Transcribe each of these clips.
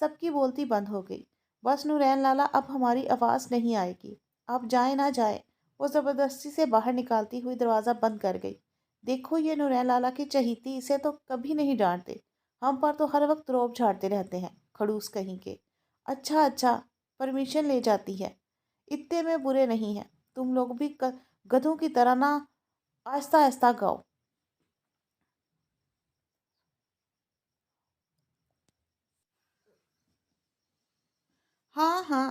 سب کی بولتی بند ہو گئی۔ بس نورین لالا، اب ہماری آواز نہیں آئے گی، آپ جائیں نہ جائیں۔ وہ زبردستی سے باہر نکالتی ہوئی دروازہ بند کر گئی۔ دیکھو یہ نورین لالا کی چہیتی، اسے تو کبھی نہیں ڈانٹتے، ہم پر تو ہر وقت روب جھاڑتے رہتے ہیں، کھڑوس کہیں کے۔ اچھا اچھا، پرمیشن لے جاتی ہے، اتنے میں برے نہیں ہیں، تم لوگ بھی گدھوں کی طرح نہ آہستہ آہستہ گاؤ۔ ہاں ہاں،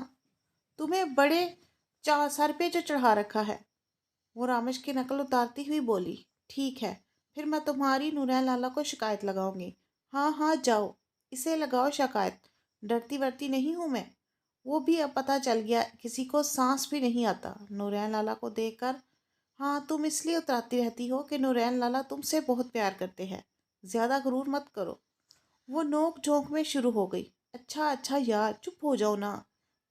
تمہیں بڑے سر پہ جو چڑھا رکھا ہے۔ وہ رامش کی نقل اتارتی ہوئی بولی۔ ٹھیک ہے، پھر میں تمہاری نورین لالا کو شکایت لگاؤں گی۔ ہاں ہاں جاؤ، اسے لگاؤ شکایت، ڈرتی ورتی نہیں ہوں میں۔ وہ بھی اب پتہ چل گیا کسی کو سانس بھی نہیں آتا۔ نورین لالا کو دیکھ کر، ہاں تم اس لیے اتراتی رہتی ہو کہ نورین لالا تم سے بہت پیار کرتے ہیں، زیادہ غرور مت کرو۔ وہ نوک جھونک میں شروع ہو گئی۔ اچھا اچھا یار، چپ ہو جاؤ نا،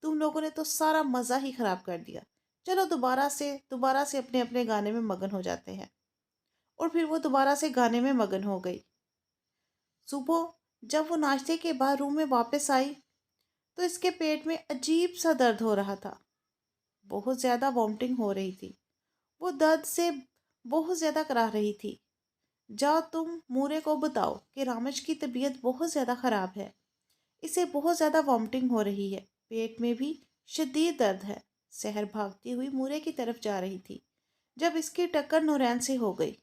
تم لوگوں نے تو سارا مزہ ہی خراب کر دیا۔ چلو دوبارہ سے اپنے اپنے گانے میں مگن ہو جاتے ہیں۔ اور پھر وہ دوبارہ سے گانے میں مگن ہو گئی۔ صبح جب وہ ناشتے کے بعد روم میں واپس آئی تو اس کے پیٹ میں عجیب سا درد ہو رہا تھا، بہت زیادہ وامٹنگ ہو رہی تھی، وہ درد سے بہت زیادہ کرا رہی تھی۔ جاؤ تم مورے کو بتاؤ کہ رامش کی طبیعت بہت زیادہ خراب ہے، اسے بہت زیادہ وامٹنگ ہو رہی ہے، پیٹ میں بھی شدید درد ہے۔ سحر بھاگتی ہوئی مورے کی طرف جا رہی تھی جب اس کی ٹکر نورین سے ہو گئی۔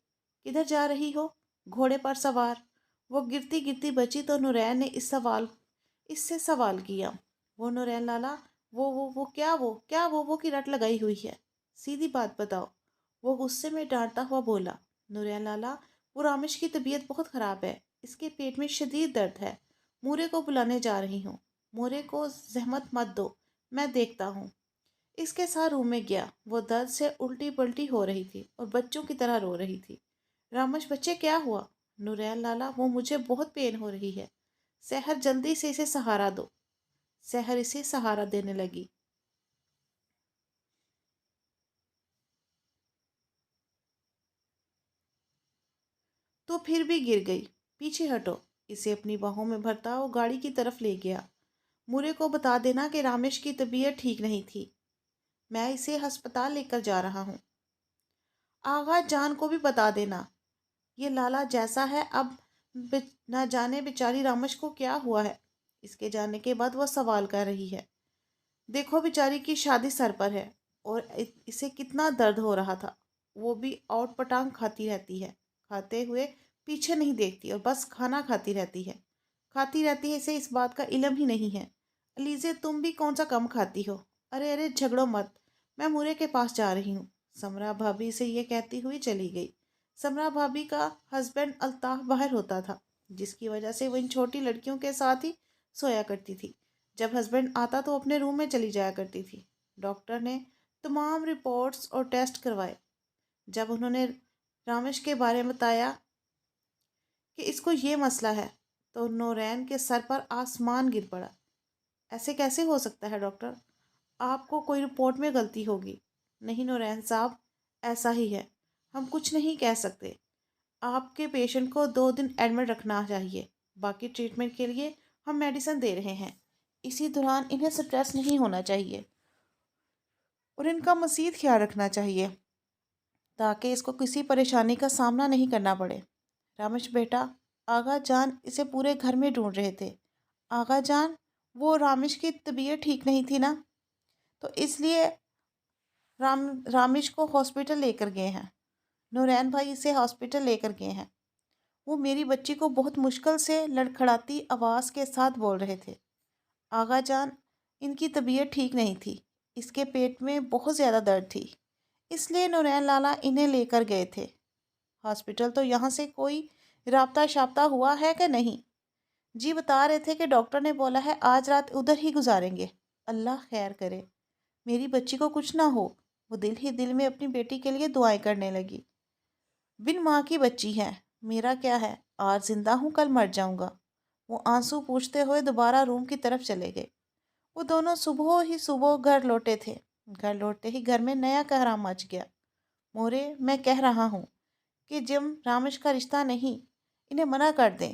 کدھر جا رہی ہو؟ گھوڑے پر سوار۔ وہ گرتی گرتی بچی تو نورین نے اس سے سوال کیا۔ وہ نورین لالا، وہ کی رٹ لگائی ہوئی ہے، سیدھی بات بتاؤ۔ وہ غصے میں ڈانٹتا ہوا بولا۔ نورین لالا، وہ رامش کی طبیعت بہت خراب ہے، اس کے پیٹ میں شدید درد ہے، مورے کو بلانے جا رہی ہوں۔ مورے کو زحمت مت دو، میں دیکھتا ہوں۔ اس کے ساتھ روم میں گیا۔ وہ درد سے الٹی پلٹی ہو رہی تھی اور بچوں کی طرح رو رہی تھی۔ رامش بچے کیا ہوا؟ نورین لالا، وہ مجھے بہت پین ہو رہی ہے، سحر جلدی سے اسے سہارا دو۔ سحر اسے سہارا دینے لگی۔ تو پھر بھی گر گئی۔ پیچھے ہٹو، اسے اپنی باہوں میں بھرتا وہ گاڑی کی طرف لے گیا۔ مورے کو بتا دینا کہ رامش کی طبیعت ٹھیک نہیں تھی، میں اسے ہسپتال لے کر جا رہا ہوں۔ آغا جان کو بھی بتا دینا، یہ لالا جیسا ہے اب نہ جانے بیچاری رامش کو کیا ہوا ہے۔ اس کے جانے کے بعد وہ سوال کر رہی ہے، دیکھو بیچاری کی شادی سر پر ہے اور اسے کتنا درد ہو رہا تھا، وہ بھی آؤٹ پٹانگ کھاتی رہتی ہے، کھاتے ہوئے پیچھے نہیں دیکھتی اور بس کھانا کھاتی رہتی ہے، اسے اس بات کا علم ہی نہیں ہے۔ علیزے تم بھی کون سا کم کھاتی ہو؟ ارے ارے جھگڑو مت، میں مورے کے پاس جا رہی ہوں۔ سمرا بھابھی سے یہ کہتی ہوئی چلی گئی۔ سمرا بھابھی کا ہسبینڈ الطاف باہر ہوتا تھا، جس کی وجہ سے وہ ان چھوٹی لڑکیوں کے ساتھ ہی سویا کرتی تھی۔ جب ہسبینڈ آتا تو اپنے روم میں چلی جایا کرتی تھی۔ ڈاکٹر نے تمام رپورٹس اور ٹیسٹ کروائے۔ جب انہوں نے رامش کے بارے میں بتایا کہ اس کو یہ مسئلہ ہے تو نورین کے سر پر آسمان گر پڑا۔ ایسے کیسے ہو سکتا ہے ڈاکٹر؟ آپ کو کوئی رپورٹ میں غلطی ہوگی۔ نہیں نورین صاحب، ایسا ہی ہے، ہم کچھ نہیں کہہ سکتے۔ آپ کے پیشنٹ کو 2 دن ایڈمٹ رکھنا چاہیے، باقی ٹریٹمنٹ کے لیے ہم میڈیسن دے رہے ہیں۔ اسی دوران انہیں سٹریس نہیں ہونا چاہیے اور ان کا مزید خیال رکھنا چاہیے تاکہ اس کو کسی پریشانی کا سامنا نہیں کرنا پڑے۔ رامش بیٹا، آغا جان اسے پورے گھر میں ڈھونڈ رہے تھے۔ آغا جان، وہ رامش کی طبیعت ٹھیک نہیں تھی نا، تو اس لیے رامش کو ہاسپٹل لے کر گئے ہیں، نورین بھائی اسے ہاسپٹل لے کر گئے ہیں۔ وہ میری بچی کو بہت مشکل سے لڑکھڑاتی آواز کے ساتھ بول رہے تھے، آغا جان ان کی طبیعت ٹھیک نہیں تھی، اس کے پیٹ میں بہت زیادہ درد تھی، اس لیے نورین لالا انہیں لے کر گئے تھے ہاسپٹل۔ تو یہاں سے کوئی رابطہ شابطہ ہوا ہے کہ نہیں؟ جی بتا رہے تھے کہ ڈاکٹر نے بولا ہے آج رات ادھر ہی گزاریں گے، اللہ خیر کرے، میری بچی کو کچھ نہ ہو۔ وہ دل ہی دل میں اپنی بیٹی کے لیے دعائیں کرنے لگی۔ بن ماں کی بچی ہے، میرا کیا ہے، آج زندہ ہوں کل مر جاؤں گا۔ وہ آنسو پوچھتے ہوئے دوبارہ روم کی طرف چلے گئے۔ وہ دونوں صبح گھر لوٹے تھے۔ گھر لوٹتے ہی گھر میں نیا کہرام مچ گیا۔ مورے، میں کہہ رہا ہوں کہ جم رامش کا رشتہ نہیں، انہیں منع کر دیں۔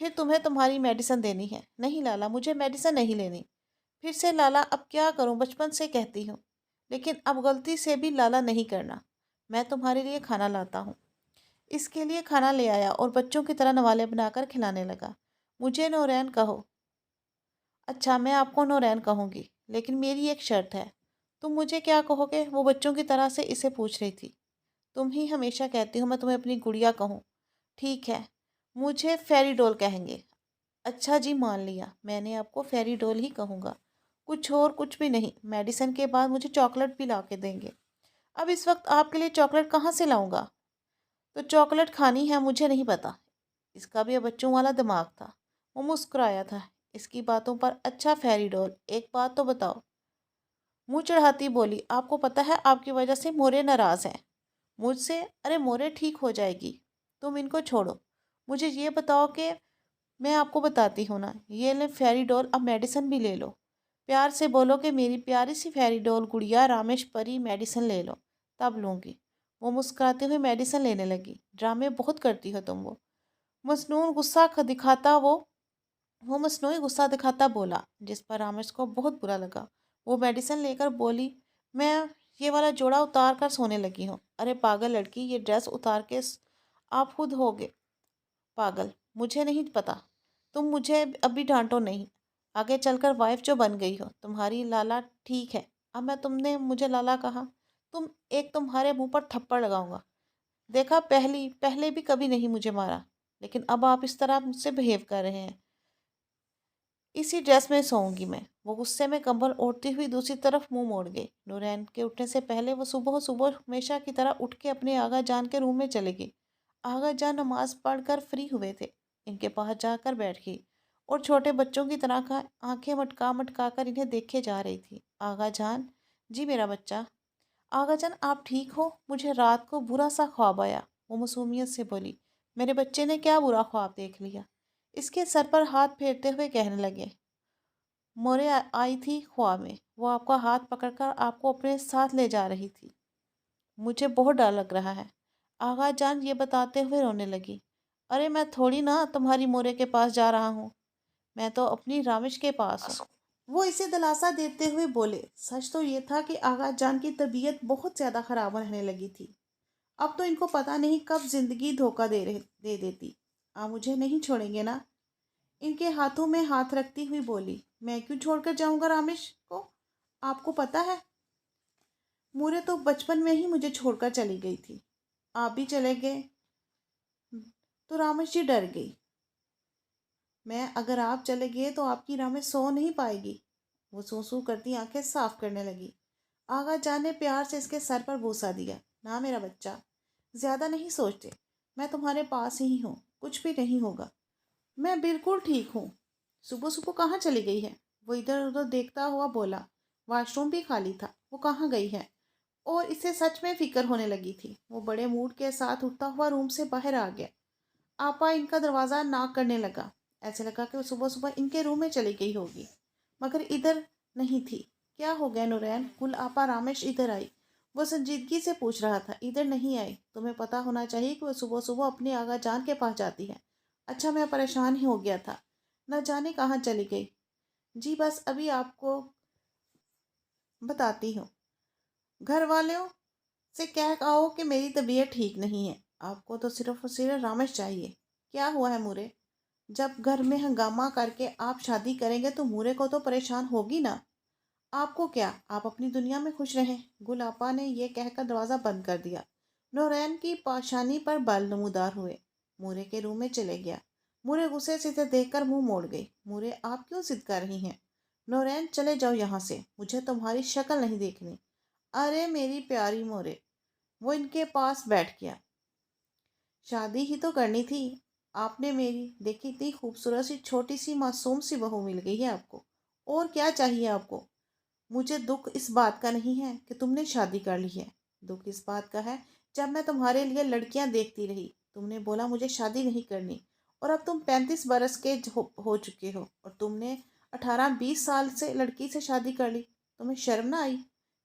پھر تمہیں تمہاری میڈیسن دینی ہے۔ نہیں لالا، مجھے میڈیسن نہیں لینی۔ پھر سے لالا، اب کیا کروں، بچپن سے کہتی ہوں، لیکن اب غلطی سے بھی لالا نہیں کرنا۔ میں تمہارے لیے کھانا لاتا ہوں۔ اس کے لیے کھانا لے آیا اور بچوں کی طرح نوالے بنا کر کھلانے لگا۔ مجھے نورین کہو۔ اچھا، میں آپ کو نورین کہوں گی، لیکن میری ایک شرط ہے۔ تم مجھے کیا کہو گے؟ وہ بچوں کی طرح سے اسے پوچھ رہی تھی۔ تم ہی ہمیشہ کہتی ہو میں تمہیں اپنی گڑیا کہوں۔ ٹھیک ہے، مجھے فیری ڈول کہیں گے۔ اچھا جی، مان لیا، میں نے آپ کو فیری ڈول ہی کہوں گا، کچھ اور کچھ بھی نہیں۔ میڈیسن کے بعد مجھے چاکلیٹ بھی لا کے دیں گے۔ اب اس وقت آپ کے لیے چاکلیٹ کہاں سے لاؤں گا؟ تو چاکلیٹ کھانی ہے، مجھے نہیں پتا۔ اس کا بھی بچوں والا دماغ تھا۔ وہ مسکرایا تھا اس کی باتوں پر۔ اچھا فیری ڈول، ایک بات تو بتاؤ، منہ چڑھاتی بولی۔ آپ کو پتا ہے آپ کی وجہ سے مورے ناراض ہیں مجھ سے۔ ارے مورے ٹھیک ہو جائے گی، تم ان کو چھوڑو۔ مجھے یہ بتاؤ کہ میں آپ کو بتاتی ہوں نا، یہ لیں فیری ڈول، اب میڈیسن بھی لے لو۔ پیار سے بولو کہ میری پیاری سی فیری ڈول گڑیا رامیش پری، میڈیسن لے لو، تب لوں گی۔ وہ مسکراتے ہوئے میڈیسن لینے لگی۔ ڈرامے بہت کرتی ہو تم، وہ مصنوعی غصہ دکھاتا بولا، جس پر رامیش کو بہت برا لگا۔ وہ میڈیسن لے کر بولی، میں یہ والا جوڑا اتار کر سونے لگی ہوں۔ ارے پاگل لڑکی، یہ ڈریس اتار کے آپ خود ہوگے پاگل، مجھے نہیں پتا۔ تم مجھے ابھی ڈانٹو نہیں، آگے چل کر وائف جو بن گئی ہو تمہاری لالا۔ ٹھیک ہے، اب میں تم نے مجھے لالا کہا، تمہارے منہ پر تھپڑ لگاؤں گا۔ دیکھا، پہلے بھی کبھی نہیں مجھے مارا، لیکن اب آپ اس طرح مجھ سے بہیو کر رہے ہیں۔ اسی ڈریس میں سوؤں گی میں۔ وہ غصے میں کمبل اوڑھتی ہوئی دوسری طرف منہ موڑ گئی۔ نورین کے اٹھنے سے پہلے وہ صبح ہمیشہ کی طرح اٹھ کے اپنے آغا جان کے روم میں چلے گئی۔ آغا جان نماز پڑھ کر فری ہوئے تھے، ان کے پاس جا کر بیٹھ گئی اور چھوٹے بچوں کی طرح آنکھیں مٹکا مٹکا کر انہیں دیکھے جا رہی تھی۔ آغا جان، جی میرا بچہ۔ آغا جان، آپ ٹھیک ہو؟ مجھے رات کو برا سا خواب آیا، وہ معصومیت سے بولی۔ میرے بچے نے کیا برا خواب دیکھ لیا؟ اس کے سر پر ہاتھ پھیرتے ہوئے کہنے لگے، مورے آئی تھی خواب میں، وہ آپ کا ہاتھ پکڑ کر آپ کو اپنے ساتھ لے جا رہی تھی۔ مجھے بہت ڈر لگ رہا ہے، آغا جان یہ بتاتے ہوئے رونے لگی۔ ارے میں تھوڑی نا تمہاری مورے کے پاس جا رہا ہوں، میں تو اپنی رامیش کے پاس ہوں۔ وہ اسے دلاسا دیتے ہوئے بولے۔ سچ تو یہ تھا کہ آغا جان کی طبیعت بہت زیادہ خراب رہنے لگی تھی۔ اب تو ان کو پتہ نہیں کب زندگی دھوکہ دے دیتی۔ آپ مجھے نہیں چھوڑیں گے نا؟ ان کے ہاتھوں میں ہاتھ رکھتی ہوئی بولی۔ میں کیوں چھوڑ کر جاؤں گا رامیش کو؟ آپ کو پتہ ہے مورے تو بچپن میں ہی مجھے چھوڑ کر چلی گئی تھی۔ آپ بھی چلے گئے تو رامیش جی ڈر گئی۔ اگر آپ چلے گئے تو آپ کی رامیش سو نہیں پائے گی۔ وہ سو کرتی آنکھیں صاف کرنے لگی۔ آغا جان نے پیار سے اس کے سر پر بوسہ دیا۔ نہ میرا بچہ، زیادہ نہیں سوچتے، میں تمہارے پاس ہی ہوں، کچھ بھی نہیں ہوگا، میں بالکل ٹھیک ہوں۔ صبح کہاں چلی گئی ہے؟ وہ ادھر ادھر دیکھتا ہوا بولا۔ واش روم بھی خالی تھا، وہ کہاں گئی ہے؟ اور اسے سچ میں فکر ہونے لگی تھی۔ وہ بڑے موڈ کے ساتھ اٹھتا ہوا روم سے باہر آ گیا۔ آپا ان کا دروازہ ناک کرنے لگا۔ ایسے لگا کہ وہ صبح ان کے روم میں چلی گئی ہوگی، مگر ادھر نہیں تھی۔ کیا ہو گیا نورین؟ کل آپا رامیش ادھر آئی؟ وہ سنجیدگی سے پوچھ رہا تھا۔ ادھر نہیں آئی، تمہیں پتا ہونا چاہیے کہ وہ صبح اپنے آغا جان کے پاس جاتی ہے۔ اچھا، میں پریشان ہی ہو گیا تھا، نہ جانے کہاں چلی گئی۔ جی بس ابھی آپ کو بتاتی ہوں، گھر والوں سے کہہ آؤ کہ میری طبیعت ٹھیک نہیں ہے، آپ کو تو صرف اور صرف رامیش چاہیے۔ کیا ہوا ہے مورے؟ جب گھر میں ہنگامہ کر کے آپ شادی کریں گے تو مورے کو تو پریشان ہوگی نا۔ آپ کو کیا، آپ اپنی دنیا میں خوش رہیں۔ گل آپا نے یہ کہہ کر دروازہ بند کر دیا۔ نورین کی پاشانی پر بال نمودار ہوئے۔ مورے کے روم میں چلے گیا۔ مورے غصے سے اسے دیکھ کر منہ موڑ گئی۔ مورے، آپ کیوں ضد کر رہی ہیں؟ نورین، چلے جاؤ یہاں سے، مجھے تمہاری شکل نہیں دیکھنی۔ ارے میری پیاری مورے، وہ ان کے پاس بیٹھ گیا۔ شادی ہی تو کرنی تھی، آپ نے میری دیکھی اتنی خوبصورت سی چھوٹی سی معصوم سی بہو مل گئی ہے آپ کو، اور کیا چاہیے آپ کو؟ مجھے دکھ اس بات کا نہیں ہے کہ تم نے شادی کر لی ہے، دکھ اس بات کا ہے جب میں تمہارے لیے لڑکیاں دیکھتی رہی، تم نے بولا مجھے شادی نہیں کرنی، اور اب تم 35 برس کے ہو چکے ہو اور تم نے 18-20 سال سے لڑکی سے شادی کر لی۔ تمہیں شرم نہ آئی؟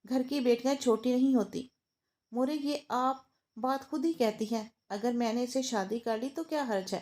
گھر کی بیٹیاں چھوٹی نہیں ہوتی۔ مورے، یہ آپ بات خود ہی کہتی ہیں، اگر میں نے اسے شادی کر لی تو کیا حرج ہے؟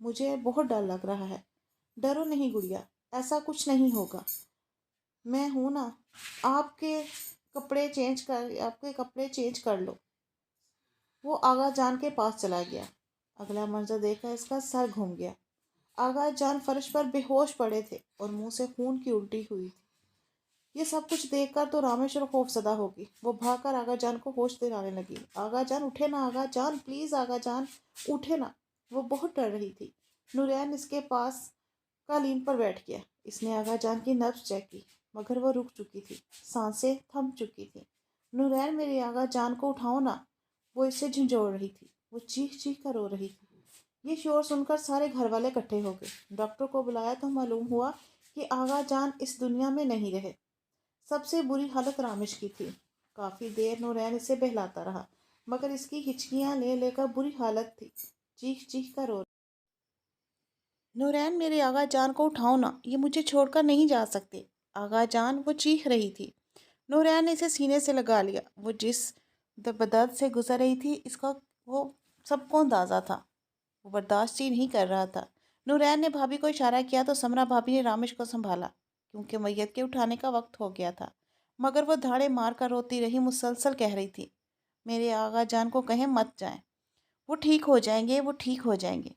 مجھے بہت ڈر لگ رہا ہے۔ ڈرو نہیں گڑیا، ایسا کچھ نہیں ہوگا، میں ہوں نا۔ آپ کے کپڑے چینج کر لو۔ وہ آغا جان کے پاس چلا گیا۔ اگلا منظر دیکھ کر اس کا سر گھوم گیا۔ آغا جان فرش پر بے ہوش پڑے تھے اور منہ سے خون کی الٹی ہوئی تھی۔ یہ سب کچھ دیکھ کر تو رامیشور خوف زدہ ہوگی۔ وہ بھاگ کر آغا جان کو ہوش دلانے لگی۔ آغا جان اٹھے نا، آغا جان پلیز، آغا جان اٹھے نا۔ وہ بہت ڈر رہی تھی۔ نورین اس کے پاس قالین پر بیٹھ گیا۔ اس نے آغا جان کی نبض چیک کی، مگر وہ رک چکی تھی، سانسیں تھم چکی تھی۔ نورین میری آغا جان کو اٹھاؤ نا، وہ اسے جھنجھوڑ رہی تھی۔ وہ چیخ چیخ کر رو رہی تھی۔ یہ شور سن کر سارے گھر والے اکٹھے ہو گئے۔ ڈاکٹر کو بلایا تو معلوم ہوا کہ آغا جان اس دنیا میں نہیں رہے۔ سب سے بری حالت رامیش کی تھی۔ کافی دیر نورین اسے بہلاتا رہا، مگر اس کی ہچکیاں لے لے کر بری حالت تھی، چیخ چیخ کر رو۔ نورین میرے آغا جان کو اٹھاؤ نا، یہ مجھے چھوڑ کر نہیں جا سکتے۔ آغا جان، وہ چیخ رہی تھی۔ نورین نے اسے سینے سے لگا لیا۔ وہ جس بدرد سے گزر رہی تھی اس کا وہ سب کو اندازہ تھا۔ وہ برداشت ہی نہیں کر رہا تھا۔ نورین نے بھابھی کو اشارہ کیا تو سمرا بھابھی نے رامیش کو سنبھالا، کیونکہ میت کے اٹھانے کا وقت ہو گیا تھا۔ مگر وہ دھاڑے مار کر روتی رہی، مسلسل کہہ رہی تھی، میرے آغا جان کو کہیں مت جائیں، وہ ٹھیک ہو جائیں گے، وہ ٹھیک ہو جائیں گے۔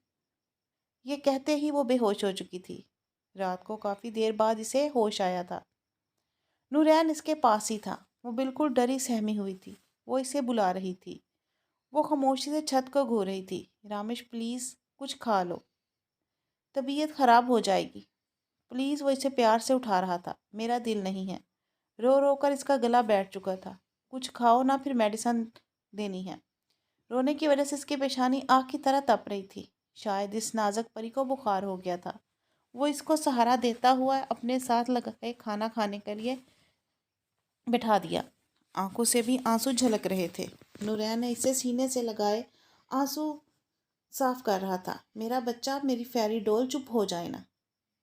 یہ کہتے ہی وہ بے ہوش ہو چکی تھی۔ رات کو کافی دیر بعد اسے ہوش آیا تھا۔ نورین اس کے پاس ہی تھا۔ وہ بالکل ڈری سہمی ہوئی تھی۔ وہ اسے بلا رہی تھی۔ وہ خاموشی سے چھت کو گھور رہی تھی۔ رامیش پلیز کچھ کھا لو، طبیعت خراب ہو جائے گی پلیز۔ وہ اسے پیار سے اٹھا رہا تھا۔ میرا دل نہیں ہے۔ رو رو کر اس کا گلا بیٹھ چکا تھا۔ کچھ کھاؤ نا، پھر میڈیسن دینی ہے۔ رونے کی وجہ سے اس کی پیشانی آگ کی طرح تپ رہی تھی۔ شاید اس نازک پری کو بخار ہو گیا تھا۔ وہ اس کو سہارا دیتا ہوا اپنے ساتھ لگائے کھانا کھانے کے لیے بٹھا دیا۔ آنکھوں سے بھی آنسو جھلک رہے تھے۔ نورین نے اسے سینے سے لگائے آنسو صاف کر رہا تھا۔ میرا بچہ، میری فیری ڈول، چپ ہو جائے نا۔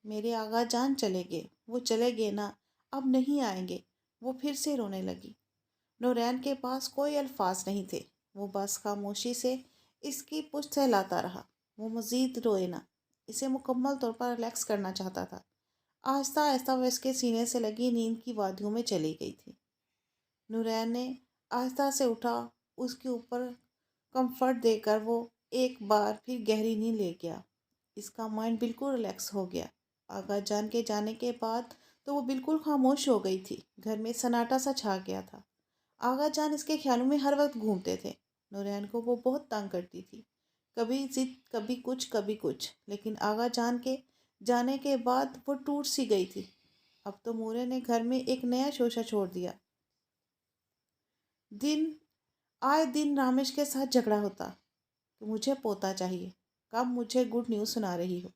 میرے آغا جان چلے گئے، وہ چلے گئے نا، اب نہیں آئیں گے۔ وہ پھر سے رونے لگی۔ نورین کے پاس کوئی الفاظ نہیں تھے۔ وہ بس خاموشی سے اس کی پشت سہلاتا رہا۔ وہ مزید روئے نہ، اسے مکمل طور پر ریلیکس کرنا چاہتا تھا۔ آہستہ آہستہ وہ اس کے سینے سے لگی نیند کی وادیوں میں چلی گئی تھی۔ نورین نے آہستہ سے اٹھا، اس کے اوپر کمفرٹ دے کر وہ ایک بار پھر گہری نیند لے گیا۔ اس کا مائنڈ بالکل ریلیکس ہو گیا۔ آغا جان کے جانے کے بعد تو وہ بالکل خاموش ہو گئی تھی۔ گھر میں سناٹا سا چھا گیا تھا۔ آغا جان اس کے خیالوں میں ہر وقت گھومتے تھے۔ نورین کو وہ بہت تنگ کرتی تھی، کبھی ضد، کبھی کچھ کبھی کچھ، لیکن آغا جان کے جانے کے بعد وہ ٹوٹ سی گئی تھی۔ اب تو مورے نے گھر میں ایک نیا شوشہ چھوڑ دیا۔ آئے دن رامیش کے ساتھ جھگڑا ہوتا کہ مجھے پوتا چاہیے، کب مجھے گڈ نیوز سنا رہی ہو،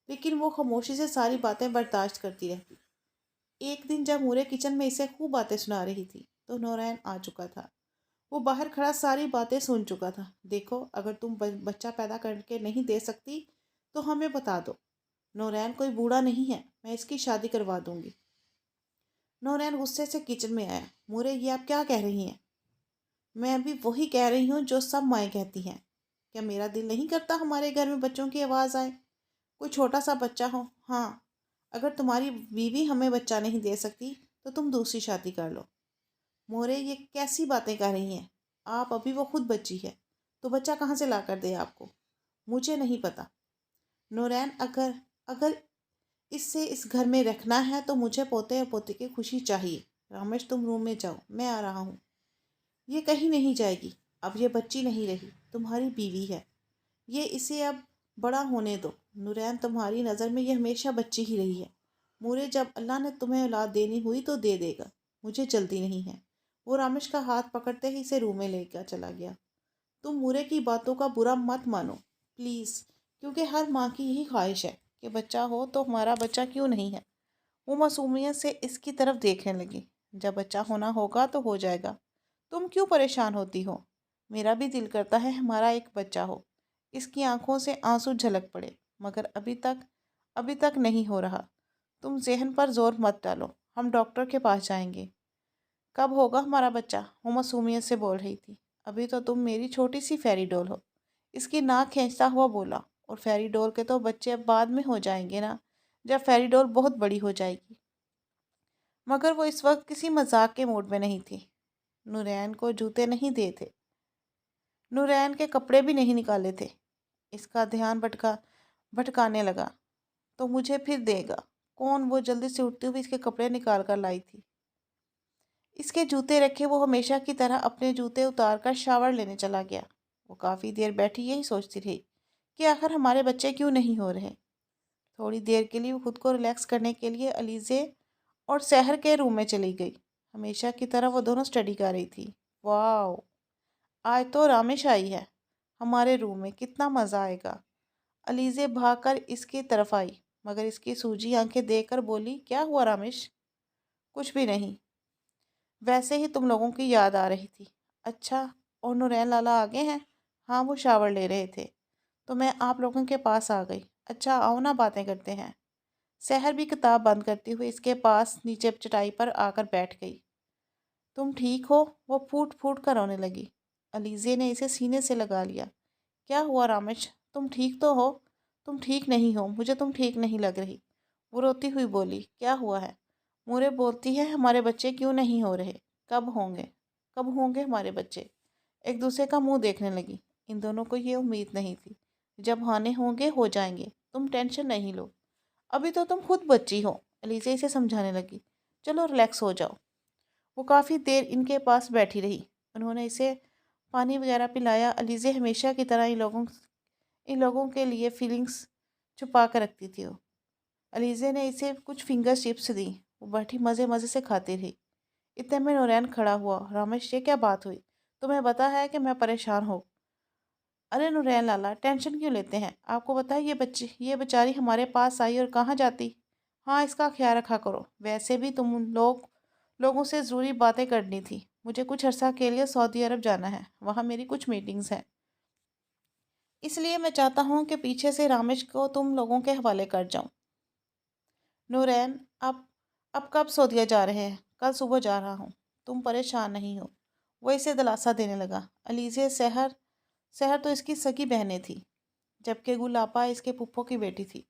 لیکن وہ خاموشی سے ساری باتیں برداشت کرتی رہتی۔ ایک دن جب مورے کچن میں اسے خوب باتیں سنا رہی تھی تو نورین آ چکا تھا۔ وہ باہر کھڑا ساری باتیں سن چکا تھا۔ دیکھو، اگر تم بچہ پیدا کر کے نہیں دے سکتی تو ہمیں بتا دو۔ نورین کوئی بوڑھا نہیں ہے، میں اس کی شادی کروا دوں گی۔ نورین غصے سے کچن میں آیا۔ مورے، یہ آپ کیا کہہ رہی ہیں؟ میں بھی وہی کہہ رہی ہوں جو سب مائیں کہتی ہیں۔ کیا میرا دل نہیں کرتا ہمارے گھر میں بچوں کی آواز آئے، کوئی چھوٹا سا بچہ ہو؟ ہاں، اگر تمہاری بیوی ہمیں بچہ نہیں دے سکتی تو تم دوسری شادی کر لو۔ مورے، یہ کیسی باتیں کہہ رہی ہیں آپ؟ ابھی وہ خود بچی ہے تو بچہ کہاں سے لا کر دے آپ کو؟ مجھے نہیں پتا۔ نورین، اگر اس سے اس گھر میں رکھنا ہے تو مجھے پوتے اور پوتی کی خوشی چاہیے۔ رامیش، تم روم میں جاؤ، میں آ رہا ہوں۔ یہ کہیں نہیں جائے گی۔ اب یہ بچی نہیں رہی، تمہاری بیوی ہے۔ یہ اسے اب بڑا ہونے دو۔ نورین، تمہاری نظر میں یہ ہمیشہ بچی ہی رہی ہے۔ مورے، جب اللہ نے تمہیں اولاد دینی ہوئی تو دے دے گا، مجھے جلدی نہیں ہے۔ وہ رامیش کا ہاتھ پکڑتے ہی اسے روم میں لے کر چلا گیا۔ تم مورے کی باتوں کا برا مت مانو پلیز، کیونکہ ہر ماں کی یہی خواہش ہے کہ بچہ ہو، تو ہمارا بچہ کیوں نہیں ہے؟ وہ معصومیت سے اس کی طرف دیکھنے لگی۔ جب بچہ ہونا ہوگا تو ہو جائے گا، تم کیوں پریشان ہوتی ہو؟ میرا بھی دل کرتا ہے ہمارا ایک بچہ ہو۔ اس کی آنکھوں سے آنسو جھلک پڑے، مگر ابھی تک نہیں ہو رہا۔ تم ذہن پر زور مت ڈالو، ہم ڈاکٹر کے پاس جائیں گے۔ کب ہوگا ہمارا بچہ؟ وہ معصومیت سے بول رہی تھی۔ ابھی تو تم میری چھوٹی سی فیری ڈول ہو، اس کی ناک کھینچتا ہوا بولا۔ اور فیری ڈول کے تو بچے اب بعد میں ہو جائیں گے نا، جب فیری ڈول بہت بڑی ہو جائے گی۔ مگر وہ اس وقت کسی مذاق کے موڈ میں نہیں تھی۔ نورین کو جوتے نہیں دے تھے، نورین کے کپڑے بھی نہیں نکالے تھے۔ اس کا دھیان بھٹکانے لگا۔ تو مجھے پھر دے گا کون؟ وہ جلدی سے اٹھتی ہوئی اس کے کپڑے نکال کر لائی تھی۔ اس کے جوتے رکھے وہ ہمیشہ کی طرح اپنے جوتے اتار کر شاور لینے چلا گیا۔ وہ کافی دیر بیٹھی یہی سوچتی رہی کہ آخر ہمارے بچے کیوں نہیں ہو رہے۔ تھوڑی دیر کے لیے وہ خود کو ریلیکس کرنے کے لیے علیزے اور سحر کے روم میں چلی گئی۔ ہمیشہ کی طرح وہ دونوں اسٹڈی کر رہی تھی۔ واو، آج تو رامش آئی ہے ہمارے روم میں، کتنا مزہ آئے گا۔ علیزے بھاگ کر اس کی طرف آئی، مگر اس کی سوجی آنکھیں دیکھ کر بولی، کیا ہوا رامش؟ کچھ بھی نہیں، ویسے ہی تم لوگوں کی یاد آ رہی تھی۔ اچھا، اور نورین لالا آگے ہیں؟ ہاں، وہ شاور لے رہے تھے تو میں آپ لوگوں کے پاس آ گئی۔ اچھا آؤ نا، باتیں کرتے ہیں۔ سحر بھی کتاب بند کرتی ہوئی اس کے پاس نیچے چٹائی پر آ کر بیٹھ گئی۔ تم ٹھیک ہو؟ وہ پھوٹ پھوٹ کر رونے لگی۔ علیزے نے اسے سینے سے لگا لیا۔ کیا ہوا رامش؟ تم ٹھیک تو ہو؟ تم ٹھیک نہیں ہو، مجھے تم ٹھیک نہیں لگ رہی۔ وہ روتی ہوئی بولی، کیا ہوا ہے؟ مورے بولتی ہے ہمارے بچے کیوں نہیں ہو رہے؟ کب ہوں گے ہمارے بچے؟ ایک دوسرے کا منہ دیکھنے لگی۔ ان دونوں کو یہ امید نہیں تھی۔ جب ہونے ہوں گے ہو جائیں گے، تم ٹینشن نہیں لو، ابھی تو تم خود بچی ہو۔ علیزے اسے سمجھانے لگی، چلو ریلیکس ہو جاؤ۔ وہ کافی دیر ان کے پاس بیٹھی رہی۔ انہوں نے اسے پانی وغیرہ پلایا۔ علیزے ہمیشہ کی طرح ان لوگوں کے لیے فیلنگز چھپا کر رکھتی تھی۔ علیزے نے اسے کچھ فنگر چپس دی۔ وہ بیٹھی مزے مزے سے کھاتی رہی۔ اتنے میں نورین کھڑا ہوا۔ رامش، یہ کیا بات ہوئی؟ تمہیں پتا ہے کہ میں پریشان ہوں۔ ارے نورین لالا، ٹینشن کیوں لیتے ہیں؟ آپ کو پتا ہے یہ بیچاری ہمارے پاس آئی اور کہاں جاتی؟ ہاں، اس کا خیال رکھا کرو۔ ویسے بھی تم لوگوں سے ضروری باتیں کرنی تھی۔ مجھے کچھ عرصہ کے لیے سعودی عرب جانا ہے، وہاں میری کچھ میٹنگز ہیں، اس لیے میں چاہتا ہوں کہ پیچھے سے رامش کو تم لوگوں کے حوالے کر جاؤں۔ نورین، اب کب سعودیہ جا رہے ہیں؟ کل صبح جا رہا ہوں، تم پریشان نہیں ہو؟ وہ اسے دلاسا دینے لگا۔ علیزے سحر تو اس کی سگی بہنیں تھی، جبکہ گل آپا اس کے پھپھو کی بیٹی تھی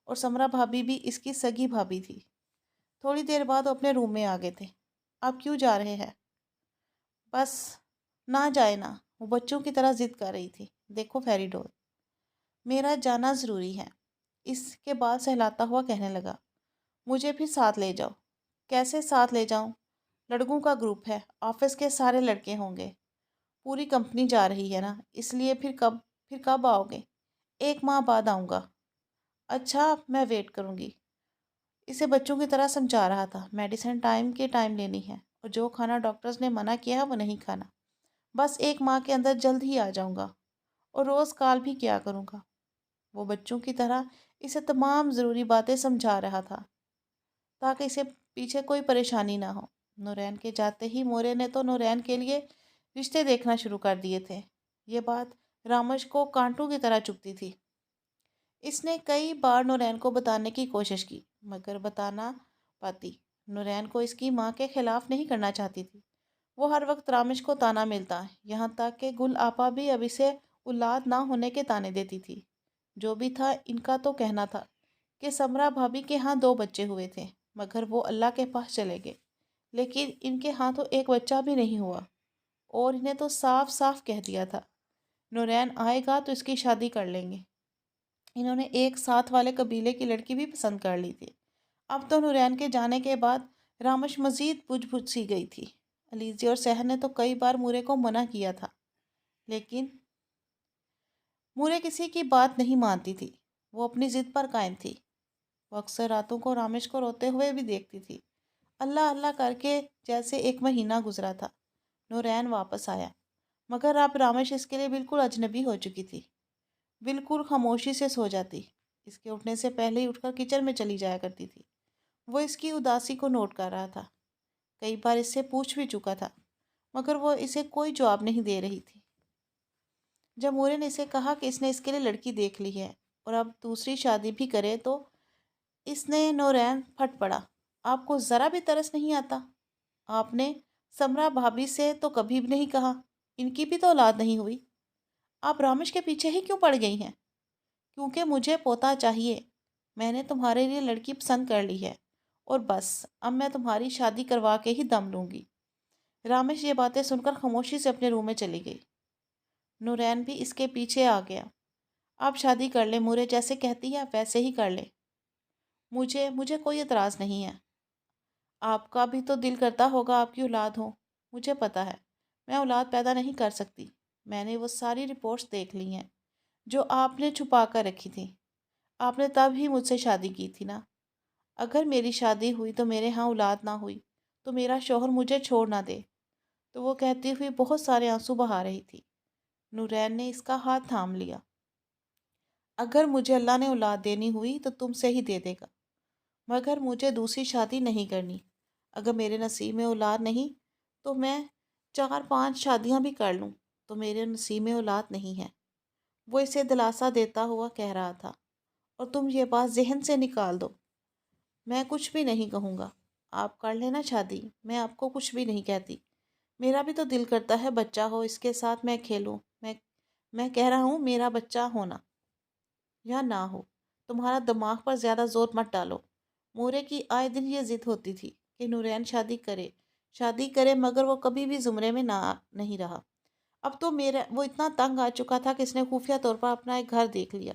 اور سمرا بھابی بھی اس کی سگی بھابی تھی۔ تھوڑی دیر بعد وہ اپنے روم میں آ گئے تھے۔ آپ کیوں جا رہے ہیں؟ بس نہ جائے نا، وہ بچوں کی طرح ضد کر رہی تھی۔ دیکھو فیری ڈول، میرا جانا ضروری ہے، اس کے بعد سہلاتا ہوا کہنے لگا، مجھے پھر ساتھ لے جاؤ۔ کیسے ساتھ لے جاؤں؟ لڑکوں کا گروپ ہے، آفس کے سارے لڑکے ہوں گے، پوری کمپنی جا رہی ہے نا، اس لیے پھر کب آؤ گے؟ 1 ماہ بعد آؤں گا۔ اچھا، میں ویٹ کروں گی۔ اسے بچوں کی طرح سمجھا رہا تھا، میڈیسن ٹائم کے ٹائم لینی ہے اور جو کھانا ڈاکٹرز نے منع کیا ہے وہ نہیں کھانا۔ بس 1 ماہ کے اندر جلد ہی آ جاؤں گا اور روز کال بھی کیا کروں گا۔ وہ بچوں کی طرح اسے تمام ضروری باتیں سمجھا رہا تھا تاکہ اسے پیچھے کوئی پریشانی نہ ہو۔ نورین کے جاتے ہی مورے نے تو نورین کے لیے رشتے دیکھنا شروع کر دیے تھے۔ یہ بات رامش کو کانٹوں کی طرح چبھتی تھی۔ اس نے کئی بار نورین کو بتانے کی کوشش کی، مگر بتا نہ پاتی۔ نورین کو اس کی ماں کے خلاف نہیں کرنا چاہتی تھی۔ وہ ہر وقت رامش کو تانا ملتا، یہاں تک کہ گل آپا بھی اب اسے اولاد نہ ہونے کے تانے دیتی تھی۔ جو بھی تھا، ان کا تو کہنا تھا کہ سمرا بھابی کے ہاں 2 بچے ہوئے تھے، مگر وہ اللہ کے پاس چلے گئے۔ لیکن ان کے ہاں تو ایک بچہ بھی نہیں ہوا، اور انہیں تو صاف صاف کہہ دیا تھا، نورین آئے گا تو اس کی شادی کر لیں گے۔ انہوں نے ایک ساتھ والے قبیلے کی لڑکی بھی پسند کر لی تھی۔ اب تو نورین کے جانے کے بعد رامش مزید بجھ سی گئی تھی۔ علیزی اور سحر نے تو کئی بار مورے کو منع کیا تھا، لیکن مورے کسی کی بات نہیں مانتی تھی۔ وہ اپنی ضد پر قائم تھی۔ وہ اکثر راتوں کو رامش کو روتے ہوئے بھی دیکھتی تھی، اللہ اللہ کر کے، جیسے 1 مہینہ گزرا تھا۔ نورین واپس آیا، مگر اب رامش اس کے لیے بالکل اجنبی ہو چکی تھی۔ بالکل خاموشی سے سو جاتی، اس کے اٹھنے سے پہلے ہی اٹھ کر کچن میں چلی جایا کرتی تھی۔ وہ اس کی اداسی کو نوٹ کر رہا تھا، کئی بار اس سے پوچھ بھی چکا تھا، مگر وہ اسے کوئی جواب نہیں دے رہی تھی۔ جب مورے نے اسے کہا کہ اس نے اس کے لیے لڑکی دیکھ لی ہے اور اب دوسری شادی بھی کرے تو اس نے نورین پھٹ پڑا، آپ کو ذرا بھی ترس نہیں آتا؟ آپ نے سمرا بھابی سے تو کبھی بھی نہیں کہا، ان کی بھی تو اولاد نہیں ہوئی، آپ رامش کے پیچھے ہی کیوں پڑ گئی ہیں؟ کیونکہ مجھے پوتا چاہیے۔ میں نے تمہارے لیے لڑکی پسند کر لی ہے اور بس اب میں تمہاری شادی کروا کے ہی دم لوں گی۔ رامش یہ باتیں سن کر خاموشی سے اپنے روم میں چلی گئی۔ نورین بھی اس کے پیچھے آ گیا۔ آپ شادی کر لیں مورے، جیسے کہتی ہے ویسے ہی کر لیں۔ مجھے کوئی اعتراض نہیں ہے۔ آپ کا بھی تو دل کرتا ہوگا آپ کی اولاد ہو۔ مجھے پتا ہے میں اولاد پیدا نہیں کر سکتی۔ میں نے وہ ساری رپورٹس دیکھ لی ہیں جو آپ نے چھپا کر رکھی تھی۔ آپ نے تب ہی مجھ سے شادی کی تھی نا۔ اگر میری شادی ہوئی تو میرے ہاں اولاد نہ ہوئی تو میرا شوہر مجھے چھوڑ نہ دے۔ تو وہ کہتی ہوئی بہت سارے آنسو بہا رہی تھی۔ نورین نے اس کا ہاتھ تھام لیا۔ اگر مجھے اللہ نے اولاد دینی ہوئی تو تم سے ہی دے دے گا، مگر مجھے دوسری شادی نہیں کرنی۔ اگر میرے نصیب میں اولاد نہیں تو میں 4-5 شادیاں بھی کر لوں، تو میرے نصیب میں اولاد نہیں ہے۔ وہ اسے دلاسا دیتا ہوا کہہ رہا تھا، اور تم یہ بات ذہن سے نکال دو۔ میں کچھ بھی نہیں کہوں گا، آپ کر لینا شادی، میں آپ کو کچھ بھی نہیں کہتی۔ میرا بھی تو دل کرتا ہے بچہ ہو، اس کے ساتھ میں کھیلوں۔ میں کہہ رہا ہوں میرا بچہ ہونا یا نہ ہو، تمہارا دماغ پر زیادہ زور مت ڈالو۔ مورے کی آئے دن یہ ضد ہوتی تھی کہ نورین شادی کرے مگر وہ کبھی بھی زمرے میں نہیں رہا۔ اب تو وہ اتنا تنگ آ چکا تھا کہ اس نے خفیہ طور پر اپنا ایک گھر دیکھ لیا۔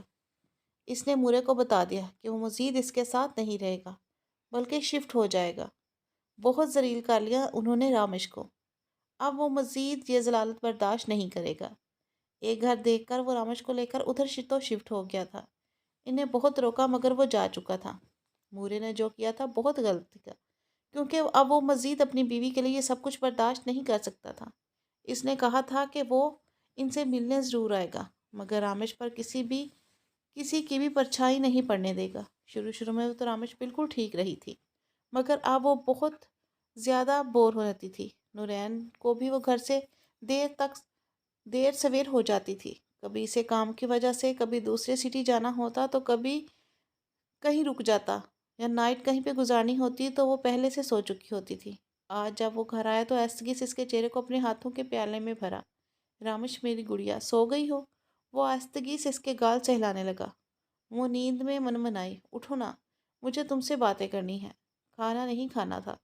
اس نے مورے کو بتا دیا کہ وہ مزید اس کے ساتھ نہیں رہے گا بلکہ شفٹ ہو جائے گا۔ بہت ذلیل کر لیا انہوں نے رامش کو۔ اب وہ مزید یہ ذلالت برداشت نہیں کرے گا۔ ایک گھر دیکھ کر وہ رامش کو لے کر ادھر تو شفٹ ہو گیا تھا۔ انہیں بہت روکا مگر وہ جا چکا تھا۔ مورے نے جو کیا تھا بہت غلط کیا، کیونکہ اب وہ مزید اپنی بیوی کے لیے یہ سب کچھ برداشت نہیں کر سکتا تھا۔ اس نے کہا تھا کہ وہ ان سے ملنے ضرور آئے گا، مگر رامش پر کسی کی بھی پرچھائی نہیں پڑنے دے گا۔ شروع میں تو رامش بالکل ٹھیک رہی تھی، مگر اب وہ بہت زیادہ بور ہو رہتی تھی۔ نورین کو بھی وہ گھر سے دیر سویر ہو جاتی تھی۔ کبھی اسے کام کی وجہ سے کبھی دوسرے سٹی جانا ہوتا تو کبھی کہیں رک جاتا، یا نائٹ کہیں پہ گزارنی ہوتی تو وہ پہلے سے سو چکی ہوتی تھی۔ آج جب وہ گھر آیا تو ایستگی سے اس کے چہرے کو اپنے ہاتھوں کے پیالے میں بھرا۔ رامش میری گڑیا سو گئی ہو؟ وہ آہستگی سے اس کے گال سہلانے لگا۔ وہ نیند میں منمنائی، اٹھو نا، مجھے تم سے باتیں کرنی ہیں۔ کھانا نہیں کھانا تھا،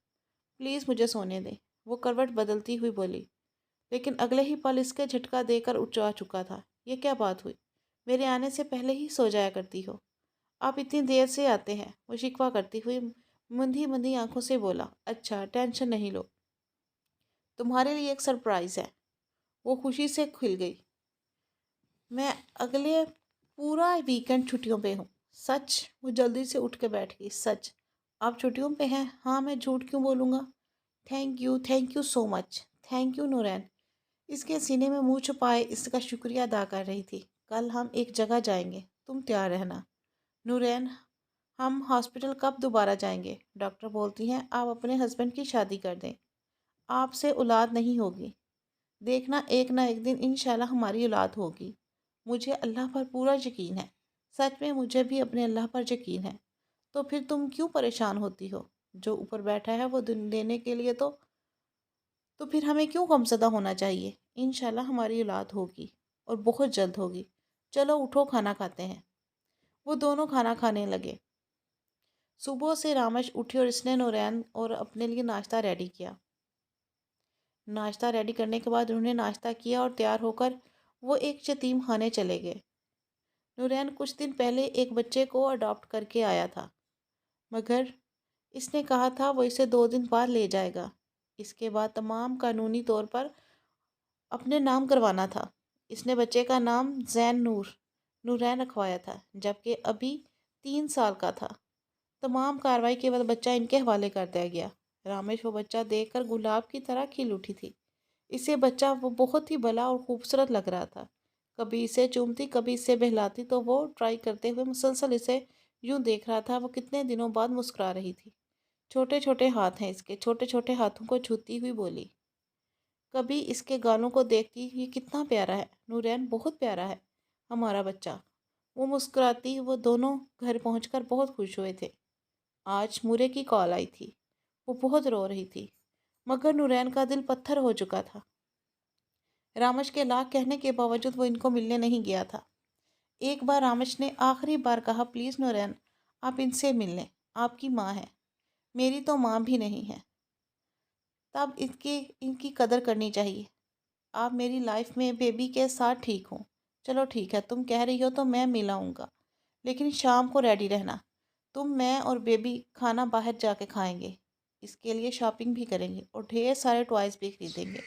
پلیز مجھے سونے دیں، وہ کروٹ بدلتی ہوئی بولی۔ لیکن اگلے ہی پل اس کے جھٹکا دے کر اٹھ جا چکا تھا۔ یہ کیا بات ہوئی؟ میرے آنے سے پہلے ہی سو جایا کرتی ہو، آپ اتنی دیر سے آتے ہیں، وہ شکوہ کرتی ہوئی مندھی آنکھوں سے بولا۔ اچھا ٹینشن نہیں لو، تمہارے لیے ایک سرپرائز ہے۔ وہ خوشی سے کھل گئی۔ میں اگلے پورا ویکنڈ چھٹیوں پہ ہوں۔ سچ؟ وہ جلدی سے اٹھ کے بیٹھ گئی۔ سچ؟ آپ چھٹیوں پہ ہیں؟ ہاں، میں جھوٹ کیوں بولوں گا؟ Thank you so much. Thank you Noreen اس کے سینے میں منہ چھپائے اس کا شکریہ ادا کر رہی تھی۔ کل ہم ایک جگہ جائیں گے، تم تیار رہنا۔ نورین ہم ہاسپٹل کب دوبارہ جائیں گے؟ ڈاکٹر بولتی ہیں آپ اپنے ہسبینڈ کی شادی کر دیں، آپ سے اولاد نہیں ہوگی۔ دیکھنا ایک نہ ایک دن انشاءاللہ ہماری اولاد ہوگی۔ مجھے اللہ پر پورا یقین ہے، سچ میں مجھے بھی اپنے اللہ پر یقین ہے۔ تو پھر تم کیوں پریشان ہوتی ہو؟ جو اوپر بیٹھا ہے وہ دینے کے لیے تو پھر ہمیں کیوں غمزدہ ہونا چاہیے؟ انشاءاللہ ہماری اولاد ہوگی، اور بہت جلد ہوگی۔ چلو اٹھو کھانا کھاتے ہیں۔ وہ دونوں کھانا کھانے لگے۔ صبح سے رامش اٹھی اور اس نے نورین اور اپنے لیے ناشتہ ریڈی کیا۔ ناشتہ ریڈی کرنے کے بعد انہوں نے ناشتہ کیا اور تیار ہو کر وہ ایک یتیم خانے چلے گئے۔ نورین کچھ دن پہلے ایک بچے کو اڈاپٹ کر کے آیا تھا، مگر اس نے کہا تھا وہ اسے 2 دن بعد لے جائے گا۔ اس کے بعد تمام قانونی طور پر اپنے نام کروانا تھا۔ اس نے بچے کا نام نورین رکھوایا تھا، جبکہ ابھی 3 سال کا تھا۔ تمام کارروائی کے بعد بچہ ان کے حوالے کر دیا گیا۔ رامش وہ بچہ دیکھ کر گلاب کی طرح کھل اٹھی تھی۔ اسے بچہ وہ بہت ہی بھلا اور خوبصورت لگ رہا تھا۔ کبھی اسے چومتی، کبھی اسے بہلاتی تو وہ ٹرائی کرتے ہوئے مسلسل اسے یوں دیکھ رہا تھا۔ وہ کتنے دنوں بعد مسکرا رہی تھی۔ چھوٹے چھوٹے ہاتھ ہیں اس کے، چھوٹے چھوٹے ہاتھوں کو چھوتی ہوئی بولی۔ کبھی اس کے گالوں کو دیکھتی، یہ کتنا پیارا ہے نورین، بہت پیارا ہے ہمارا بچہ۔ وہ مسکراتی۔ وہ دونوں گھر پہنچ کر بہت خوش ہوئے تھے۔ آج مورے کی کال آئی تھی، وہ بہت رو رہی تھی، مگر نورین کا دل پتھر ہو چکا تھا۔ رامش کے لاکھ کہنے کے باوجود وہ ان کو ملنے نہیں گیا تھا۔ ایک بار رامش نے آخری بار کہا، پلیز نورین آپ ان سے مل لیں، آپ کی ماں ہے، میری تو ماں بھی نہیں ہے، تب ان کی قدر کرنی چاہیے۔ آپ میری لائف میں بیبی کے ساتھ ٹھیک ہوں، چلو ٹھیک ہے، تم کہہ رہی ہو تو میں مل آؤں گا، لیکن شام کو ریڈی رہنا، میں اور بیبی کھانا باہر جا کے کھائیں گے، اس کے لیے شاپنگ بھی کریں گے اور ڈھیر سارے ٹوائز بھی خریدیں گے۔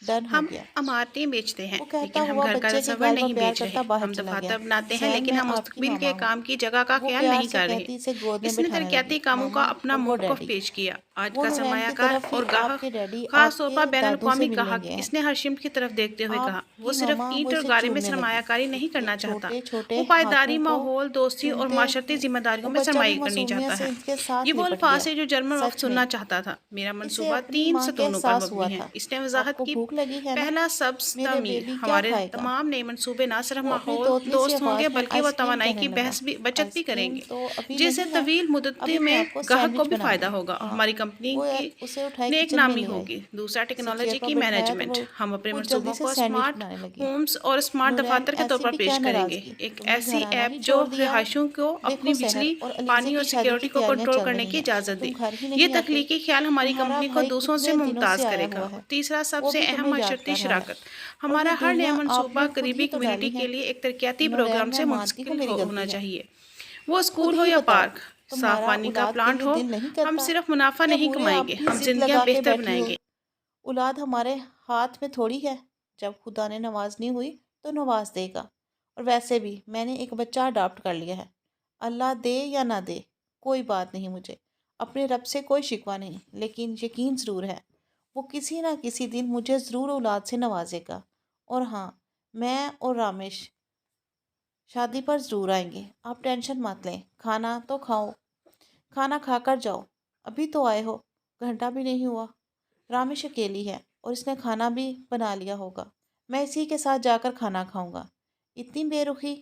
ڈن ہو ہم گیا۔ عمارتیں بیچتے ہیں وہ کہتا لیکن ہم ہوا گھر کا بچے کے تصور گال پر نہیں پیار بیچ کرتا رہے۔ باہر ہم چلا گیا۔ دفاتر بناتے ہیں زین، لیکن میں ہم آپ کی مستقبل ماما کے ہوں۔ کام کی جگہ کا وہ خیال پیار نہیں سے کر رہے۔ کہتی اسے گود میں اس نے بٹھانے لگی، ترقیاتی کاموں کا ماما اپنا اور وہ موقف ڈیڈی۔ پیش کیا۔ آج وہ کا نورین سرمایہ کی کار طرف ہی، اور آپ گاہک کے ڈیڈی خاص آپ طور کے پر بین دادو سے الاقوامی ملنے گاہک، گئے ہیں۔ اس نے ہرشم کی طرف دیکھتے ہوئے کہا، آپ وہ کی صرف ماما وہ اینٹ اور اسے گاڑی میں چومنے سرمایہ لگی، کاری اس نہیں کے کرنا چاہتا، چھوٹے چھوٹے وہ پائیداری، ہاتھوں کو ماحول دوستی اور چومتے معاشرتی ہوئے۔ ذمہ وہ داریوں میں بچہ بھی سرمایہ کرنی معصومیت چاہتا سے ہے۔ ان کے یہ ساتھ وہ لپٹ گیا۔ الفاظ ہے جو جرمن وقت سچ میں سننا چاہتا تھا۔ میرا اسے منصوبہ اپنی 3 ماں کا ستونوں پر احساس ہوا مبنی ہے۔ تھا۔ اس نے آپ وضاحت کو کی، بھوک لگی ہے نا؟ پہلا سبز میرے تعمیر، بیبی کیا ہمارے کھائے گا؟ تمام نئے منصوبے نہ صرف وہ اپنی ماحول توتلی سی دوست ہوں گے آواز میں بلکہ وہ آئس کریم توانائی کہنے کی لگا۔ بچت آئس بھی کریں کریم گے، تو ابھی جس سے نہیں ہے، طویل مدتی ابھی میں میں آپ کو گاہک کو سینڈوچ بھی بناتی فائدہ ہوں۔ ہوگا اور ہاں، ہماری کمپنی وہ کی اسے اٹھائے نیک کچن میں نامی لے آئی، ہوگی۔ دوسرا، اسے چیئر ٹیکنالوجی پر کی بٹھایا تو مینجمنٹ، ہم اپنے وہ جلدی منصوبوں سے کو سینڈوچ اسمارٹ بنانے لگی۔ ہومز اور اسمارٹ نورین، دفاتر کے طور ایسی پر بھی کیا پیش کریں گے، ناراضگی، ایک تم نے ایسی گھرانہ ایپ ہی جو چھوڑ دیا ہے؟ رہائشیوں کو دیکھو اپنی سحر، بجلی، اور علیزے پانی اور کی شادی کی سیکیورٹی کو تیاریاں کنٹرول چل کرنے رہی کی ہیں، اجازت دیں۔ تم گھر ہی یہ نہیں آتے؟ تخلیقی خیال ہماری تمہارا کمپنی کو بھائی دوسروں سے کتنے دنوں سے ممتاز آیا کرے گا۔ ہوا اور ہے، تیسرا، سب وہ سے بھی اہم تمہیں یاد معاشرتی کر رہا ہے، شراکت، اور یہ ہمارا ہر نیا گھڑیاں آپ منصوبہ نے خود ہی قریبی تو ڈالی کمیونٹی ہیں۔ کے لیے ایک ترقیاتی پروگرام نورین، میں سے مانتی ہوں منسلک میری ہونا غلطی ہے، چاہیے۔ وہ خود اسکول ہو ہی یا بتاؤ، پارک، صاف تمہارا پانی کا اولاد کے پلانٹ لیے ہو، دل نہیں ہم کرتا؟ صرف منافع یا نہیں بوڑھے کمائیں آپ گے، بھی ہم ضد زندگیاں لگا کے بہتر بیٹھی بنائیں ہو؟ گے۔ اولاد ہمارے ہاتھ میں تھوڑی ہے، جب خدا نے نوازنی ہوئی تو نواز دے گا، اور ویسے بھی میں نے ایک بچہ اڈاپٹ کر لیا ہے، اللہ دے یا نہ دے کوئی بات نہیں، مجھے اپنے رب سے کوئی شکوہ نہیں، لیکن یقین ضرور ہے وہ کسی نہ کسی دن مجھے ضرور اولاد سے نوازے گا، اور ہاں، میں اور رامش شادی پر ضرور آئیں گے، آپ ٹینشن مت لیں، کھانا تو کھاؤ، کھانا کھا کر جاؤ، ابھی تو آئے ہو، گھنٹہ بھی نہیں ہوا، رامش اکیلی ہے اور اس نے کھانا بھی بنا لیا ہوگا، میں اسی کے ساتھ جا کر کھانا کھاؤں گا۔ اتنی بے رخی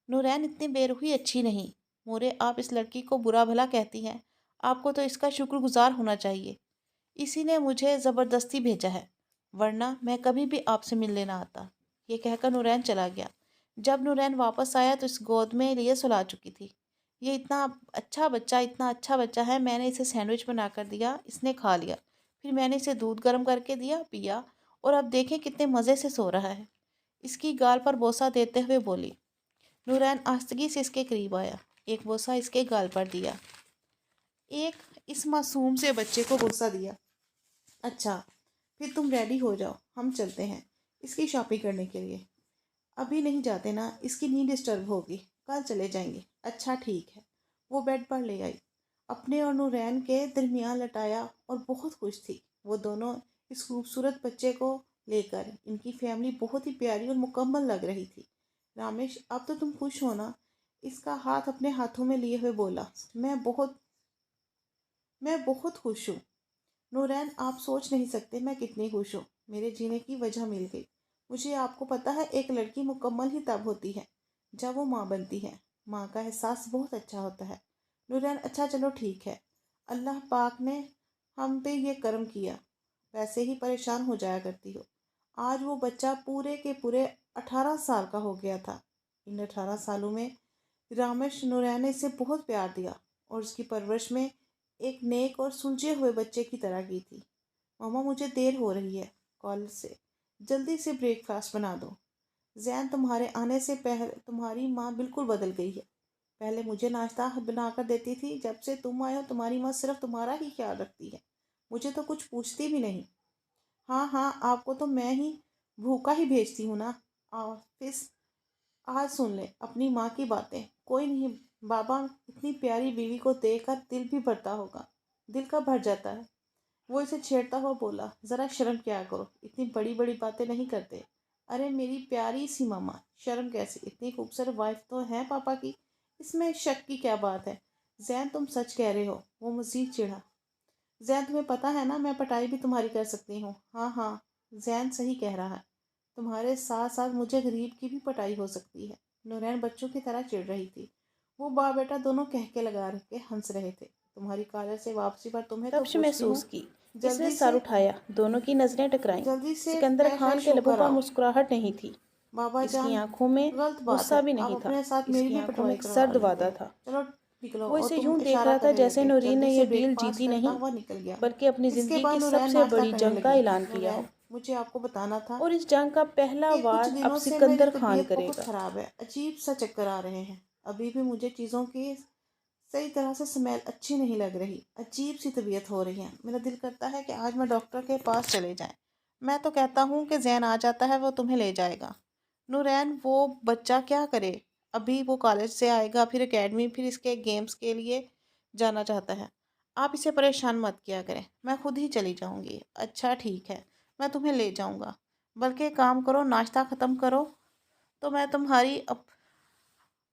نورین، اتنی بے رخی اچھی نہیں، مورے آپ اس لڑکی کو برا بھلا کہتی ہیں، آپ کو تو اس کا شکر گزار ہونا چاہیے، اسی نے مجھے زبردستی بھیجا ہے، ورنہ میں کبھی بھی آپ سے مل لینا آتا۔ یہ کہہ کر نورین چلا گیا۔ جب نورین واپس آیا تو اس گود میں لیے سلا چکی تھی۔ یہ اتنا اچھا بچہ ہے، میں نے اسے سینڈوچ بنا کر دیا، اس نے کھا لیا، پھر میں نے اسے دودھ گرم کر کے دیا، پیا، اور اب دیکھیں کتنے مزے سے سو رہا ہے، اس کی گال پر بوسہ دیتے ہوئے بولی۔ نورین آہستگی سے اس کے قریب آیا، ایک بوسہ اس کے گال پر دیا، ایک اس معصوم سے بچے کو بوسہ دیا۔ اچھا، پھر تم ریڈی ہو جاؤ، ہم چلتے ہیں اس کی شاپنگ کرنے کے لیے۔ ابھی نہیں جاتے نا، اس کی نیند ڈسٹرب ہوگی، کل چلے جائیں گے۔ اچھا ٹھیک ہے۔ وہ بیڈ پر لے آئی، اپنے اور نورین کے درمیان لٹایا اور بہت خوش تھی۔ وہ دونوں اس خوبصورت بچے کو لے کر، ان کی فیملی بہت ہی پیاری اور مکمل لگ رہی تھی۔ رامش، اب تو تم خوش ہو نا؟ اس کا ہاتھ اپنے ہاتھوں میں لیے ہوئے بولا۔ میں بہت خوش ہوں نورین، آپ سوچ نہیں سکتے میں کتنی خوش ہوں، میرے جینے کی وجہ مل گئی مجھے۔ آپ کو پتہ ہے ایک لڑکی مکمل ہی تب ہوتی ہے جب وہ ماں بنتی ہے، ماں کا احساس بہت اچھا ہوتا ہے۔ نورین، اچھا چلو ٹھیک ہے، اللہ پاک نے ہم پہ یہ کرم کیا، ویسے ہی پریشان ہو جایا کرتی ہو۔ آج وہ بچہ پورے کے پورے 18 سال کا ہو گیا تھا۔ ان 18 سالوں میں رامش نورین نے اسے بہت پیار دیا اور اس کی پرورش میں ایک نیک اور سلجھے ہوئے بچے کی طرح کی تھی۔ ماما، مجھے دیر ہو رہی ہے کالج سے، جلدی سے بریک فاسٹ بنا دو۔ زین، تمہارے آنے سے پہلے تمہاری ماں بالکل بدل گئی ہے، پہلے مجھے ناشتہ بنا کر دیتی تھی، جب سے تم آئے ہو تمہاری ماں صرف تمہارا ہی خیال رکھتی ہے، مجھے تو کچھ پوچھتی بھی نہیں۔ ہاں ہاں، آپ کو تو میں ہی بھوکا ہی بھیجتی ہوں نا آفس۔ آج سن لیں اپنی ماں کی باتیں، کوئی نہیں بابا، اتنی پیاری بیوی کو دیکھ کر دل بھی بھرتا ہوگا، دل کا بھر جاتا ہے۔ وہ اسے چھیڑتا ہوا بولا، ذرا شرم کیا کرو، اتنی بڑی بڑی باتیں نہیں کرتے۔ ارے میری پیاری سی ماما، شرم کیسی، اتنی خوبصورت وائف تو ہے پاپا کی، اس میں شک کی کیا بات ہے؟ زین، تم سچ کہہ رہے ہو؟ وہ مزید چڑھا۔ زین، تمہیں پتہ ہے نا میں پٹائی بھی تمہاری کر سکتی ہوں۔ ہاں ہاں، زین صحیح کہہ رہا ہے، تمہارے ساتھ ساتھ مجھے غریب کی بھی پٹائی ہو سکتی ہے۔ نورین بچوں کی طرح چڑھ رہی تھی، وہ باپ بیٹا دونوں کہکے لگا کے ہنس رہے تھے۔ تمہاری کالج سے واپسی پر تمہیں تو تبش پوچھتی ہوں، محسوس کی، اس نے جلدی سر سے اٹھایا، دونوں کی نظریں ٹکرائیں، جلدی سے سکندر فریش خان وریش کے ہو لبوں کر پر آؤ۔ مسکراہٹ نہیں تھی۔ بابا اس کی جان آنکھوں میں غلط بات غصہ ہے، بھی آپ نہیں تھا، اپنے ساتھ اس میری کی بھی آنکھوں میں پٹرول ایک کروا سرد لیتے وعدہ ہیں۔ تھا۔ چلو نکلو، وہ اور اسے تم یوں دیکھ اشارہ رہا تھا کرنے جیسے لگے، نورین جلدی نے سے یہ بریک ڈیل فاسٹ جیتی کرتا نہیں ہوا نکل گیا۔ بلکہ اپنی اس کے زندگی بعد کی سب نورین سے ناشتہ بڑی کرنے جنگ کا لگی۔ اعلان کیا ہو، نورین، مجھے آپ کو بتانا تھا اور اس جنگ کا پہلا کہ وار کچھ اب دنوں سے میری سکندر خان طبیعت کرے بہت گا۔ خراب ہے، عجیب سا چکر آ رہے ہیں، ابھی بھی مجھے چیزوں کی صحیح طرح سے سمیل اچھی نہیں لگ رہی، عجیب سی طبیعت ہو رہی ہے، میرا دل کرتا ہے کہ آج میں ڈاکٹر کے پاس چلے جائیں۔ میں تو کہتا ہوں کہ زین آ جاتا ہے، وہ تمہیں لے جائے گا۔ نورین، وہ بچہ کیا کرے؟ ابھی وہ کالج سے آئے گا، پھر اکیڈمی، پھر اس کے گیمز کے لیے جانا چاہتا ہے۔ آپ اسے پریشان مت کیا کریں، میں خود ہی چلی جاؤں گی۔ اچھا ٹھیک ہے، میں تمہیں لے جاؤں گا، بلکہ ایک کام کرو، ناشتہ ختم کرو تو میں تمہاری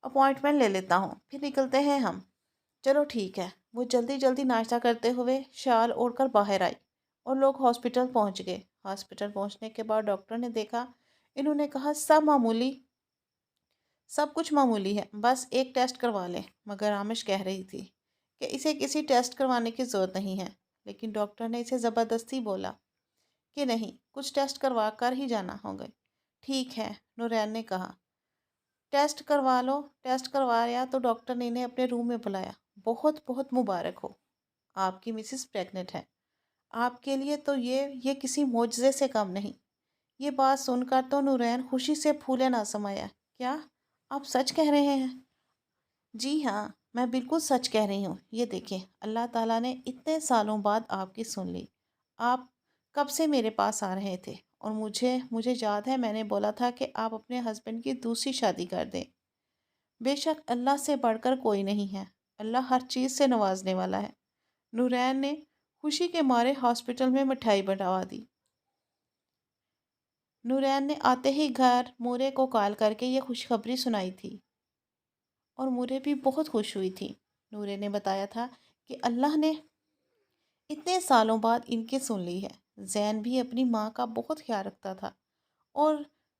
اپوائنٹمنٹ لے لیتا ہوں، پھر نکلتے ہیں ہم۔ چلو ٹھیک ہے۔ وہ جلدی جلدی ناشتہ کرتے ہوئے شال اوڑھ کر باہر آئی اور لوگ ہاسپٹل پہنچ گئے۔ ہاسپٹل پہنچنے کے بعد ڈاکٹر نے دیکھا، انہوں نے کہا سب کچھ معمولی ہے، بس ایک ٹیسٹ کروا لیں۔ مگر آمش کہہ رہی تھی کہ اسے کسی ٹیسٹ کروانے کی ضرورت نہیں ہے، لیکن ڈاکٹر نے اسے زبردستی بولا کہ نہیں، کچھ ٹیسٹ کروا کر ہی جانا ہوگا۔ ٹھیک ہے، نورین نے کہا، ٹیسٹ کروا لو۔ ٹیسٹ کروایا تو ڈاکٹر نے انہیں اپنے روم میں بلایا۔ بہت بہت مبارک ہو، آپ کی مسز پریگننٹ ہے۔ آپ کے لیے تو یہ کسی معجزے سے کم نہیں۔ یہ بات سن کر تو نورین خوشی سے پھولے نہ سمایا۔ کیا آپ سچ کہہ رہے ہیں؟ جی ہاں، میں بالکل سچ کہہ رہی ہوں۔ یہ دیکھیں، اللہ تعالیٰ نے اتنے سالوں بعد آپ کی سن لی۔ آپ کب سے میرے پاس آ رہے تھے، اور مجھے یاد ہے میں نے بولا تھا کہ آپ اپنے ہسبینڈ کی دوسری شادی کر دیں۔ بے شک اللہ سے بڑھ کر کوئی نہیں ہے، اللہ ہر چیز سے نوازنے والا ہے۔ نورین نے خوشی کے مارے ہاسپٹل میں مٹھائی بنٹوا دی۔ نورین نے آتے ہی گھر مورے کو کال کر کے یہ خوشخبری سنائی تھی، اور مورے بھی بہت خوش ہوئی تھی۔ نورے نے بتایا تھا کہ اللہ نے اتنے سالوں بعد ان کی سن لی ہے۔ زین بھی اپنی ماں کا بہت خیال رکھتا تھا، اور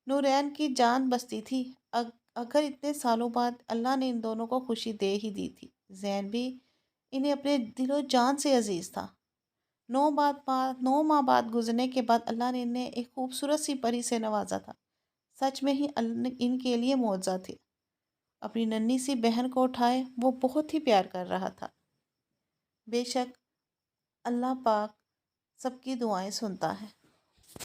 نورین کی جان بستی تھی۔ اگر اتنے سالوں بعد اللہ نے ان دونوں کو خوشی دے ہی دی تھی۔ زین بھی انہیں اپنے دل و جان سے عزیز تھا۔ 9 ماہ بعد گزرنے کے بعد اللہ نے انہیں ایک خوبصورت سی پری سے نوازا تھا۔ سچ میں ہی ان کے لیے معجزہ تھی۔ اپنی ننھی سی بہن کو اٹھائے وہ بہت ہی پیار کر رہا تھا۔ بے شک اللہ پاک سب کی دعائیں سنتا ہے۔